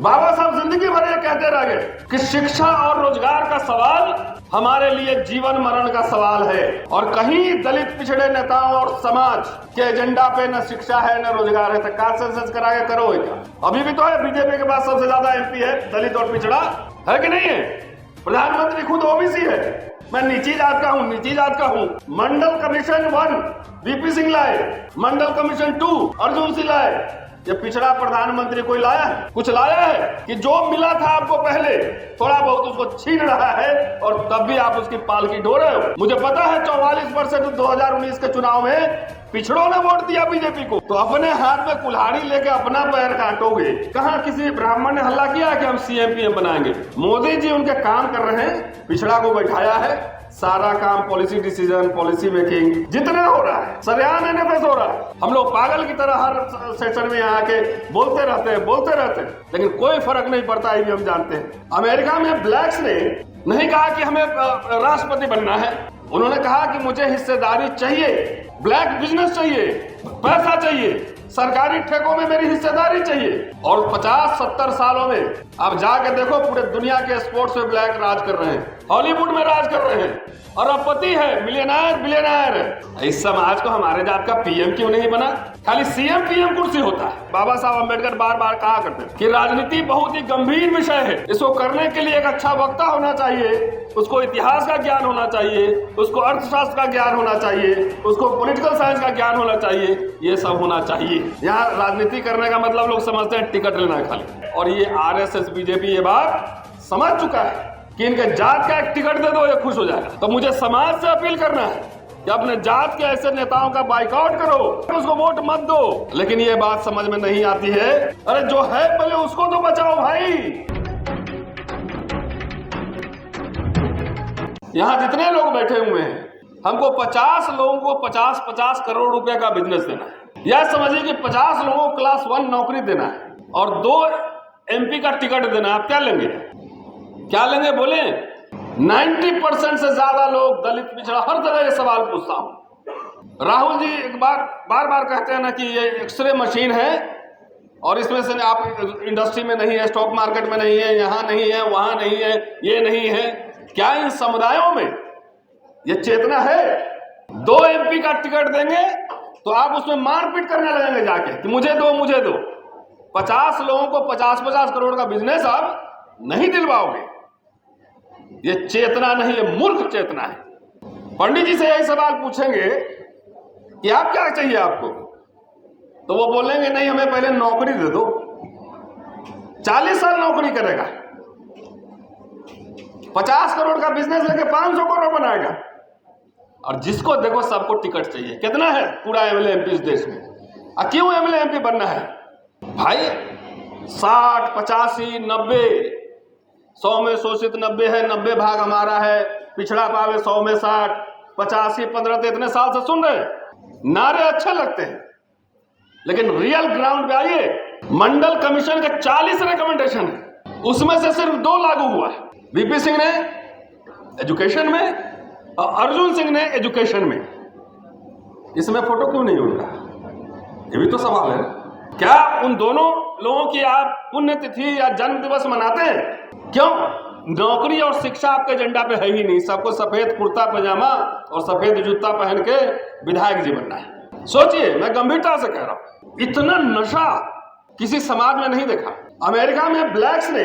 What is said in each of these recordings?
बाबा साहब जिंदगी भर ये कहते रह गए कि शिक्षा और रोजगार का सवाल हमारे लिए जीवन मरण का सवाल है, और कहीं दलित पिछड़े नेताओं और समाज के एजेंडा पे न शिक्षा है न रोजगार है, तो का सेंसस करा के करो क्या? अभी भी तो है, बीजेपी के पास सबसे ज्यादा एमपी है दलित और पिछड़ा, है कि नहीं है? प्रधानमंत्री खुद ओबीसी है। मैं नीची जात का हूँ, नीची जात का हूँ। मंडल कमीशन 1 वीपी सिंह लाए, मंडल कमीशन 2 अर्जुन सिंह लाए। ये पिछड़ा प्रधानमंत्री कोई लाया है? कुछ लाया है कि जो मिला था आपको पहले थोड़ा बहुत उसको छीन रहा है, और तब भी आप उसकी पालकी ढो रहे हो। मुझे पता है 44% 2019 के चुनाव में पिछड़ों ने वोट दिया बीजेपी को, तो अपने हाथ में कुल्हाड़ी लेके अपना पैर काटोगे। कहाँ किसी ब्राह्मण ने हल्ला किया कि हम सीएम पीएम बनाएंगे? मोदी जी उनके काम कर रहे हैं, पिछड़ा को बैठाया है, सारा काम पॉलिसी डिसीजन, पॉलिसी मेकिंग जितना हो रहा है, सरेआम एनएफएस हो रहा है। हम लोग पागल की तरह हर सेशन में आके बोलते रहते हैं, लेकिन कोई फर्क नहीं पड़ता, ये भी हम जानते हैं। अमेरिका में ब्लैक्स ने नहीं कहा कि हमें राष्ट्रपति बनना है, उन्होंने कहा कि मुझे हिस्सेदारी चाहिए, ब्लैक बिजनेस चाहिए, पैसा चाहिए, सरकारी ठेकों में मेरी हिस्सेदारी चाहिए। और 50-70 सालों में आप जाके देखो, पूरे दुनिया के स्पोर्ट्स में ब्लैक राज कर रहे हैं, हॉलीवुड में राज कर रहे हैं, और अरबपति है, मिलियनर बिलियनर है। इस समाज को हमारे जात का पीएम क्यों नहीं बना? खाली सीएम पीएम कुर्सी होता है। बाबा साहब अम्बेडकर बार बार कहा करते हैं कि राजनीति बहुत ही गंभीर विषय है, इसको करने के लिए एक अच्छा वक्ता होना चाहिए, उसको इतिहास का ज्ञान होना चाहिए, उसको अर्थशास्त्र का ज्ञान होना चाहिए, उसको पॉलिटिकल साइंस का ज्ञान होना चाहिए, ये सब होना चाहिए। यहाँ राजनीति करने का मतलब लोग समझते हैं टिकट लेना है खाली, और ये आरएसएस बीजेपी ये बात समझ चुका है कि इनके जात का एक टिकट दे दो ये खुश हो जाएगा। तो मुझे समाज से अपील करना है कि अपने जात के ऐसे नेताओं का बाइकआउट करो, उसको वोट मत दो। लेकिन ये बात समझ में नहीं आती है, अरे जो है पहले उसको तो बचाओ भाई। यहाँ जितने लोग बैठे हुए हैं, हमको 50 लोगों को 50-50 करोड़ रुपए का बिजनेस देना है। यह समझिए कि 50 लोगों को क्लास 1 नौकरी देना है और 2 एमपी का टिकट देना है। आप क्या लेंगे? क्या लेंगे बोले? 90% से ज्यादा लोग दलित पिछड़ा, हर जगह ये सवाल पूछता हूं। राहुल जी एक बार कहते हैं ना कि ये एक्सरे मशीन है, और इसमें से आप इंडस्ट्री में नहीं है, स्टॉक मार्केट में नहीं है, यहाँ नहीं है, वहां नहीं है, ये नहीं है। क्या इन समुदायों में ये चेतना है? 2 एमपी का टिकट देंगे तो आप उसमें मारपीट करने लगेंगे जाके कि मुझे दो मुझे दो। 50 लोगों को 50-50 करोड़ का बिजनेस आप नहीं दिलवाओगे। ये चेतना नहीं, ये मूर्ख चेतना है। पंडित जी से यही सवाल पूछेंगे कि आप क्या चाहिए आपको, तो वो बोलेंगे नहीं हमें पहले नौकरी दे दो। 40 साल नौकरी करेगा, 50 करोड़ का बिजनेस लेके 500 करोड़ बनाएगा, और जिसको देखो सबको टिकट चाहिए। कितना है पूरा एमएलए एमपी इस देश में? क्यों एमएलए एमपी बनना है भाई? 60, 85, 90, 100 में शोषित 90 है, 90 भाग हमारा है, पिछड़ा पावे 100 में 60, 85, 15 तो इतने साल से सुन रहे, नारे अच्छे लगते हैं, लेकिन रियल ग्राउंड पे आइए। मंडल कमीशन के 40 रिकमेंडेशन है, उसमें से सिर्फ 2 लागू हुआ है। वीपी सिंह ने एजुकेशन में और अर्जुन सिंह ने एजुकेशन में। इसमें फोटो क्यों नहीं उनका? ये भी तो सवाल है। क्या उन दोनों लोगों की आप पुण्यतिथि या जन्म दिवस मनाते हैं? क्यों? नौकरी और शिक्षा आपके एजेंडा पे है ही नहीं। सबको सफेद कुर्ता पजामा और सफेद जूता पहन के विधायक जी बनना है। सोचिए, मैं गंभीरता से कह रहा हूं, इतना नशा किसी समाज में नहीं देखा। अमेरिका में ब्लैक्स ने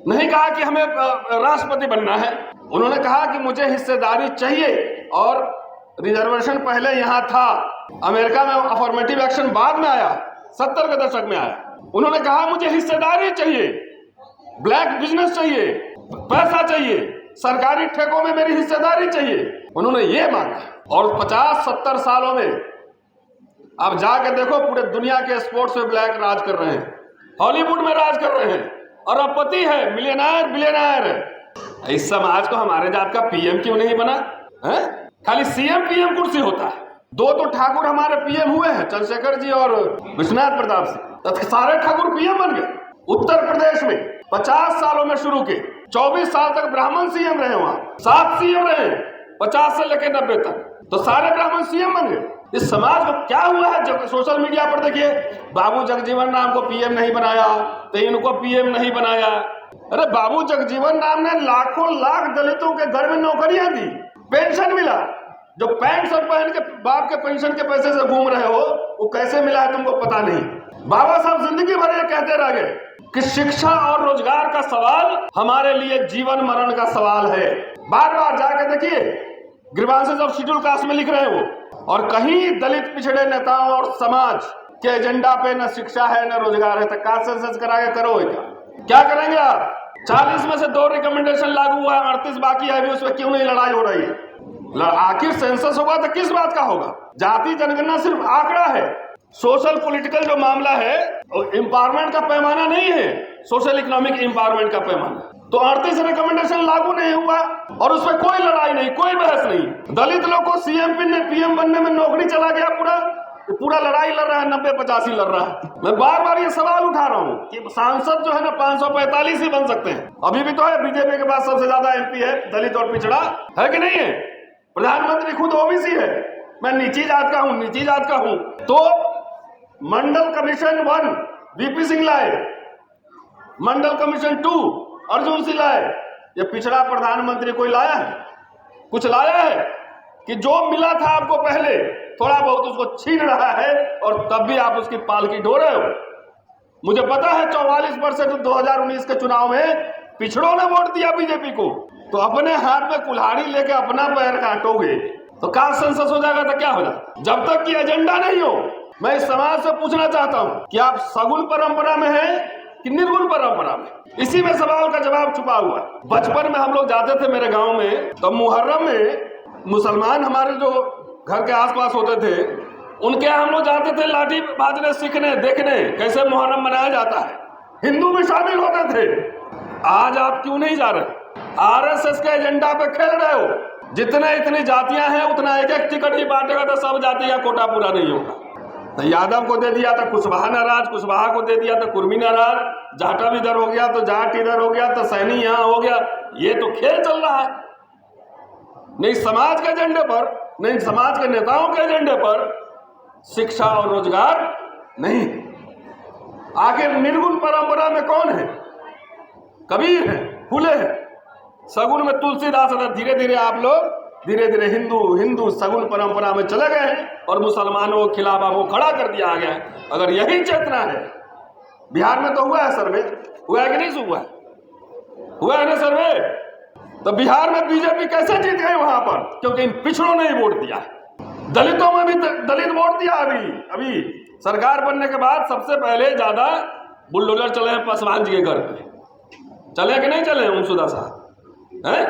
नहीं कहा कि हमें राष्ट्रपति बनना है, उन्होंने कहा कि मुझे हिस्सेदारी चाहिए, और रिजर्वेशन पहले यहां था। अमेरिका में अफर्मेटिव एक्शन बाद में आया, 70 के दशक में आया। उन्होंने कहा मुझे हिस्सेदारी चाहिए, ब्लैक बिजनेस चाहिए, पैसा चाहिए, सरकारी ठेकों में मेरी हिस्सेदारी चाहिए। उन्होंने ये मांगा, और 50-70 सालों में आप जाके देखो, पूरे दुनिया के स्पोर्ट्स में ब्लैक राज कर रहे हैं, हॉलीवुड में राज कर रहे हैं, और अरबपति है, मिलियनर बिलियनर है। इस समाज को हमारे जात का पीएम क्यों नहीं बना? है खाली सीएम पीएम कुर्सी होता है। 2 तो ठाकुर हमारे पीएम हुए हैं, चंद्रशेखर जी और विश्वनाथ प्रताप सिंह, तो सारे ठाकुर पीएम बन गए। उत्तर प्रदेश में 50 सालों में शुरू के 24 साल तक ब्राह्मण सीएम रहे, वहां 7 सीएम रहे, 50 से लेकर 90 तक, तो सारे ब्राह्मण सीएम बन गए। इस समाज को क्या हुआ है? जब सोशल मीडिया पर देखिए, बाबू जगजीवन राम को पीएम नहीं बनाया तो इनको पीएम नहीं बनाया। अरे बाबू जगजीवन राम ने लाखों लाख दलितों के घर में नौकरियां दी, पेंशन मिला। जो पैंट शर्ट पहन के बाप के पेंशन के पैसे से घूम रहे हो, वो कैसे मिला है तुमको पता नहीं। बाबा साहब जिंदगी भर ये कहते रह गए कि शिक्षा और रोजगार का सवाल हमारे लिए जीवन मरण का सवाल है। बार बार जाके देखिए, ग्रीवांसेस ऑफ शेड्यूल कास्ट में लिख रहे हैं वो, और कहीं दलित पिछड़े नेताओं और समाज के एजेंडा पे न शिक्षा है न रोजगार है। तो कास्ट सेंसस करा के करो, क्या करेंगे आप? 40 में से 2 रिकमेंडेशन लागू हुआ है, 38 बाकी है अभी, उसमें क्यों नहीं लड़ाई हो रही है? आखिर सेंसस होगा तो किस बात का होगा? जाति जनगणना सिर्फ आंकड़ा है। सोशल पॉलिटिकल जो मामला है, एम्पावरमेंट का पैमाना नहीं है, सोशल इकोनॉमिक एम्पावरमेंट का पैमाना। तो 38 रिकमेंडेशन लागू नहीं हुआ और उसमें कोई लड़ाई नहीं, कोई बहस नहीं। दलित लोग को सीएम पीएम बनने में नौकरी चला गया, पूरा लड़ाई लड़ रहा है, 90-85 लड़ रहा है। मैं बार बार ये सवाल उठा रहा हूँ कि सांसद जो है ना 545 ही बन सकते हैं। अभी भी तो है, बीजेपी के पास सबसे ज्यादा एमपी है दलित और पिछड़ा, है कि नहीं है? प्रधानमंत्री खुद ओबीसी है। मैं नीची जात का हूं। तो मंडल कमीशन 1 वीपी सिंह लाए, मंडल कमीशन 2 अर्जुन सिंह लाए। ये पिछड़ा प्रधानमंत्री कोई लाया है? कुछ लाया है? कि जो मिला था आपको पहले, थोड़ा बहुत उसको छीन रहा है और तब भी आप उसकी पालकी ढो रहे हो। मुझे पता है 44% 2019 के चुनाव में पिछड़ों ने वोट दिया बीजेपी को। तो अपने हाथ में कुल्हाड़ी लेके अपना पैर काटोगे तो कास्ट सेंसस हो जाएगा तो क्या हो जाएगा? जब तक कि एजेंडा नहीं हो, मैं इस समाज से पूछना चाहता हूं कि आप सगुन परंपरा में हैं कि निर्गुण परंपरा में? इसी में सवाल का जवाब छुपा हुआ है। बचपन में हम लोग जाते थे मेरे गांव में, तो मुहर्रम में मुसलमान हमारे जो घर के आसपास होते थे, उनके यहाँ हम लोग जाते थे लाठी बाजने, सीखने, देखने कैसे मुहर्रम मनाया जाता है। हिंदू भी शामिल होते थे। आज आप क्यों नहीं जा रहे? आरएसएस के एजेंडा पे खेल रहे हो। इतनी जातियां हैं, उतना एक टिकट ही बांटेगा तो सब जाति का कोटा पूरा नहीं होगा। तो यादव को दे दिया तो कुशवाहा नाराज, कुशवाहा को दे दिया तो कुर्मी नाराज, जाटव इधर हो गया तो जाट इधर हो गया तो सैनी यहाँ हो गया। ये तो खेल चल रहा है। नहीं समाज के एजेंडे पर, नहीं समाज के नेताओं के एजेंडे पर शिक्षा और रोजगार नहीं। आखिर निर्गुण परंपरा में कौन है? कबीर है, फूले है, सगुन में तुलसीदास है। धीरे धीरे आप लोग हिंदू सगुन परंपरा में चले गए हैं और मुसलमानों के खिलाफ आपको खड़ा कर दिया गया है। अगर यही चेतना है, बिहार में तो हुआ है सर्वे, हुआ है कि नहीं हुआ है? हुआ है ना सर्वे? तो बिहार में बीजेपी कैसे जीत गई वहां पर? क्योंकि इन पिछड़ों ने ही वोट दिया। दलितों में भी दलित वोट दिया। अभी सरकार बनने के बाद सबसे पहले ज्यादा बुलडोजर चले हैं पासवान जी के घर पे। चले कि नहीं चले ओमसुदा साहब? हैं?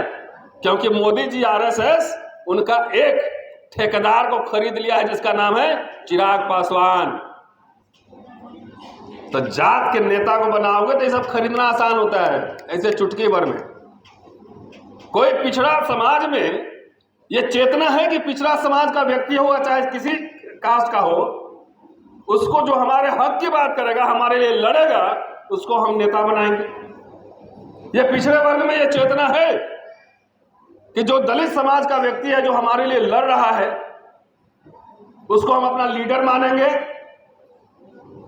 क्योंकि मोदी जी आरएसएस उनका एक ठेकेदार को खरीद लिया है जिसका नाम है चिराग पासवान। तो जात के नेता को बनाओगे तो ये सब खरीदना आसान होता है, ऐसे चुटकी भर में। कोई पिछड़ा समाज में ये चेतना है कि पिछड़ा समाज का व्यक्ति हो, चाहे किसी कास्ट का हो, उसको जो हमारे हक की बात करेगा, हमारे लिए लड़ेगा, उसको हम नेता बनाएंगे। ये पिछड़े वर्ग में ये चेतना है कि जो दलित समाज का व्यक्ति है, जो हमारे लिए लड़ रहा है, उसको हम अपना लीडर मानेंगे।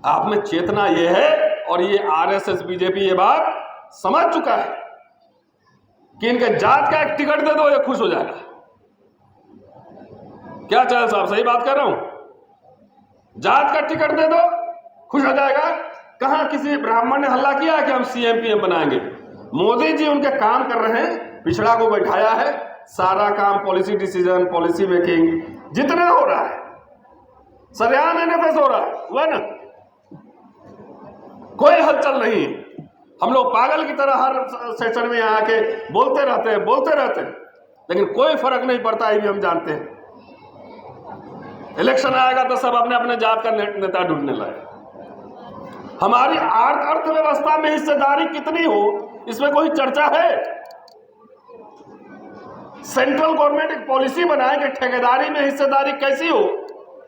आप में चेतना ये है, और ये आरएसएस बीजेपी ये बात समझ चुका है कि इनके जात का एक टिकट दे दो, ये खुश हो जाएगा। क्या चल साहब, सही बात कर रहा हूं? जात का टिकट दे दो, खुश हो जाएगा। कहां किसी ब्राह्मण ने हल्ला किया कि हम सीएम पीएम बनाएंगे? मोदी जी उनके काम कर रहे हैं, पिछड़ा को बैठाया है, सारा काम पॉलिसी डिसीजन, पॉलिसी मेकिंग जितना हो रहा है, सरेआम एनएफएस हो रहा है, हुआ ना? कोई हलचल नहीं। हम लोग पागल की तरह हर सेशन में आके बोलते रहते हैं, लेकिन कोई फर्क नहीं पड़ता। ये भी हम जानते हैं। इलेक्शन आएगा तो सब अपने अपने जात का नेता ढूंढने लगे। हमारी अर्थव्यवस्था में हिस्सेदारी कितनी हो, इसमें कोई चर्चा है? सेंट्रल गवर्नमेंट एक पॉलिसी बनाए कि ठेकेदारी में हिस्सेदारी कैसी हो,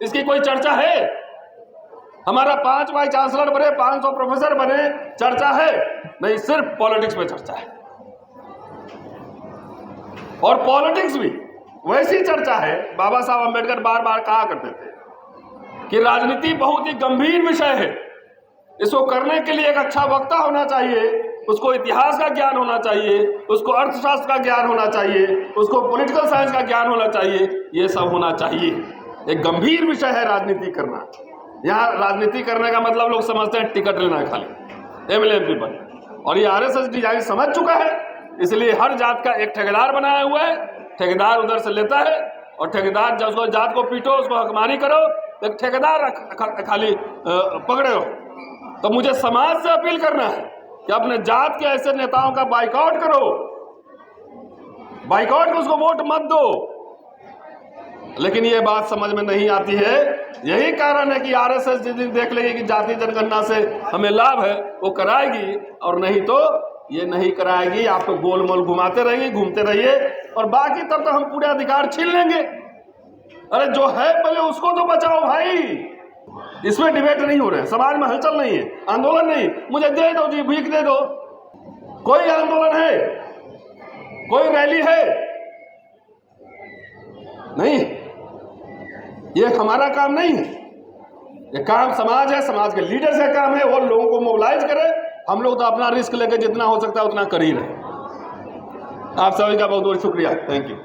इसकी कोई चर्चा है? हमारा 5 वाइस चांसलर बने, 500 प्रोफेसर बने, चर्चा है? नहीं, सिर्फ पॉलिटिक्स में चर्चा है। और पॉलिटिक्स भी वैसी चर्चा है, बाबा साहब अंबेडकर बार बार कहा करते थे कि राजनीति बहुत ही गंभीर विषय है। इसको करने के लिए एक अच्छा वक्ता होना चाहिए, उसको इतिहास का ज्ञान होना चाहिए, उसको अर्थशास्त्र का ज्ञान होना चाहिए, उसको पॉलिटिकल साइंस का ज्ञान होना चाहिए, ये सब होना चाहिए। एक गंभीर विषय है राजनीति करना। यहाँ राजनीति करने का मतलब लोग समझते हैं टिकट लेना है खाली, एमएलए एमपी पर, और ये आरएसएस डिजाइन समझ चुका है। इसलिए हर जात का एक ठेकेदार बनाया हुआ है, ठेकेदार उधर से लेता है, और ठेकेदार जब उसको जात को पीटो, उसको हकमारी करो, तो एक ठेकेदार खाली पकड़े हो। तो मुझे समाज से अपील करना है कि अपने जात के ऐसे नेताओं का बाइकआउट करो, बाइकआउट को, उसको वोट मत दो। लेकिन ये बात समझ में नहीं आती है। यही कारण है कि आरएसएस जिस दिन देख लेगी कि जाति जनगणना से हमें लाभ है, वो कराएगी, और नहीं तो ये नहीं कराएगी। आप तो गोल मोल घुमाते रहिए, घूमते रहिए, और बाकी तब तो हम पूरे अधिकार छीन लेंगे। अरे जो है पहले उसको तो बचाओ भाई। इसमें डिबेट नहीं हो रहे हैं, समाज में हलचल नहीं है, आंदोलन नहीं। मुझे दे दो जी, भीख दे दो। कोई आंदोलन है, कोई रैली है नहीं, ये हमारा काम नहीं है। ये काम समाज है, समाज के लीडर्स का काम है। वो लोगों को मोबिलाइज करे। हम लोग तो अपना रिस्क लेके जितना हो सकता है उतना कर ही रहे। आप सभी का बहुत बहुत शुक्रिया। Thank you.